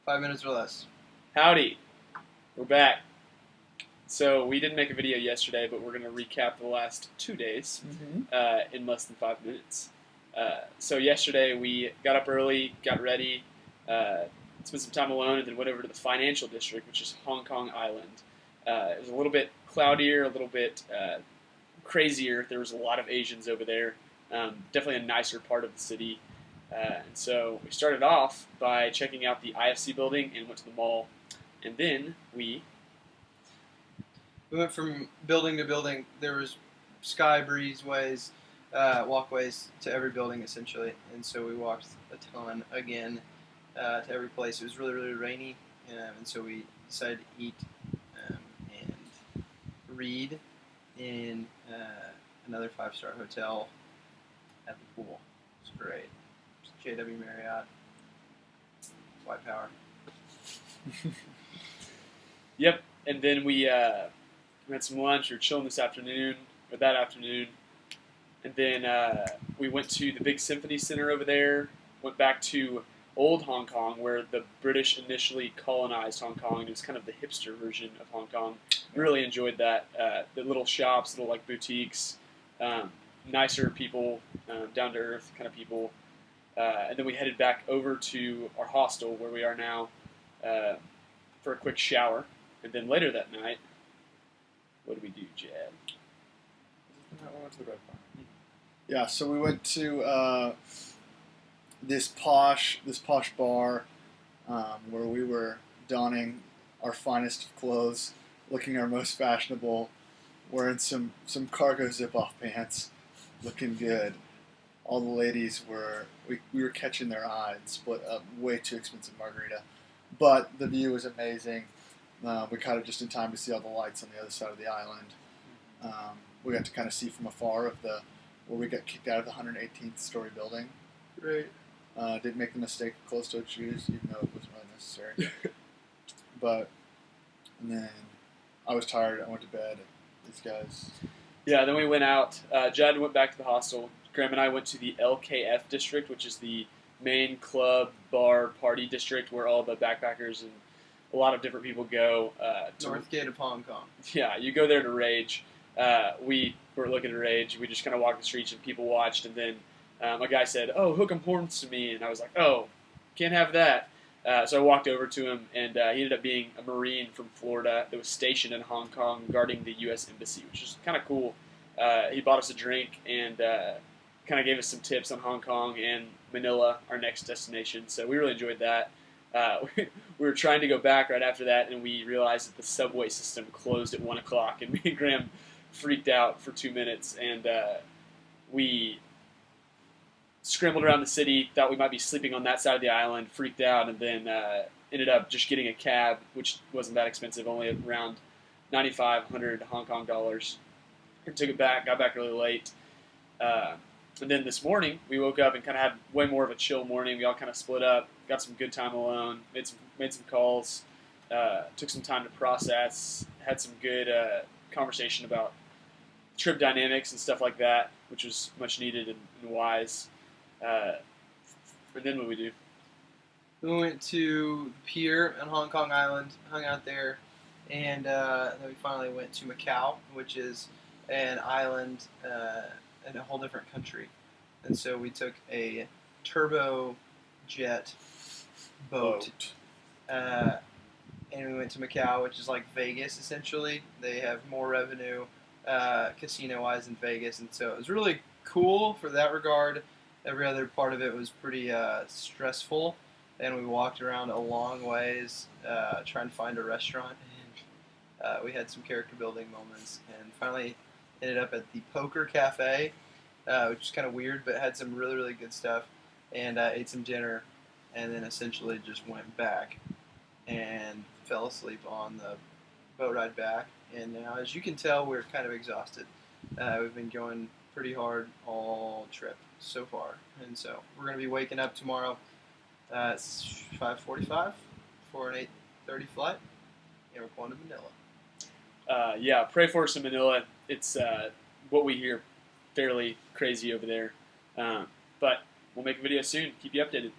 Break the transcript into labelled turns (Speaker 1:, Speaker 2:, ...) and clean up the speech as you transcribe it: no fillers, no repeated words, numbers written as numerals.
Speaker 1: 5 minutes or less.
Speaker 2: Howdy, we're back. So we didn't make a video yesterday, but we're going to recap the last 2 days in less than 5 minutes. So yesterday we got up early, got ready, spent some time alone, and then went over to the financial district, which is Hong Kong Island. It was a little bit cloudier, a little bit crazier. There was a lot of Asians over there. Definitely a nicer part of the city. And so we started off by checking out the IFC building and went to the mall. And then we
Speaker 1: went from building to building. There was sky breezeways, walkways to every building essentially. And so we walked a ton again to every place. It was really, really rainy. And so we decided to eat and read in another 5-star hotel at the pool. It was great. JW Marriott, White Power.
Speaker 2: Yep, and then we had some lunch. We were chilling that afternoon, and then we went to the big symphony center over there. Went back to old Hong Kong, where the British initially colonized Hong Kong. It was kind of the hipster version of Hong Kong. Really enjoyed that. The little shops, little like boutiques, nicer people, down to earth kind of people. And then we headed back over to our hostel where we are now for a quick shower. And then later that night, what did we do, Jed?
Speaker 3: Yeah, so we went to this posh bar where we were donning our finest of clothes, looking our most fashionable, wearing some cargo zip-off pants, looking good. All the ladies we were catching their eye and split a way too expensive margarita. But the view was amazing. We caught it just in time to see all the lights on the other side of the island. We got to kind of see from afar where we got kicked out of the 118th story building.
Speaker 1: Great.
Speaker 3: Didn't make the mistake of closed-toed shoes, even though it wasn't really necessary. And then I was tired. I went to bed. These guys.
Speaker 2: Yeah, then we went out. Jed went back to the hostel. Graham and I went to the LKF district, which is the main club, bar, party district where all the backpackers and a lot of different people go.
Speaker 1: Northgate of Hong Kong.
Speaker 2: Yeah, you go there to rage. We were looking to rage. We just kind of walked the streets and people watched. And then a guy said, "Oh, hook 'em horns to me." And I was like, "Oh, can't have that." So I walked over to him, and he ended up being a Marine from Florida that was stationed in Hong Kong guarding the U.S. Embassy, which is kind of cool. He bought us a drink and kind of gave us some tips on Hong Kong and Manila, our next destination. So we really enjoyed that. We were trying to go back right after that, and we realized that the subway system closed at 1 o'clock, and me and Graham freaked out for 2 minutes, and we scrambled around the city, thought we might be sleeping on that side of the island, freaked out, and then ended up just getting a cab, which wasn't that expensive, only around 9,500 Hong Kong dollars. And took it back, got back really late. And then this morning, we woke up and kind of had way more of a chill morning. We all kind of split up, got some good time alone, made some calls, took some time to process, had some good conversation about trip dynamics and stuff like that, which was much needed and wise. And then what did we do?
Speaker 1: We went to the pier on Hong Kong Island, hung out there, and then we finally went to Macau, which is an island in a whole different country. And so we took a turbo jet boat. And we went to Macau, which is like Vegas essentially. They have more revenue casino-wise than Vegas, and so it was really cool for that regard. Every other part of it was pretty stressful, and we walked around a long ways trying to find a restaurant, and we had some character building moments, and finally ended up at the Poker Cafe, which is kind of weird, but had some really, really good stuff, and ate some dinner, and then essentially just went back and fell asleep on the boat ride back. And now, as you can tell, we're kind of exhausted. We've been going pretty hard all trip so far, and so we're going to be waking up tomorrow at 5:45 for an 8:30 flight, and we're going to Manila.
Speaker 2: Yeah, pray for us in Manila. It's what we hear fairly crazy over there, but we'll make a video soon. Keep you updated.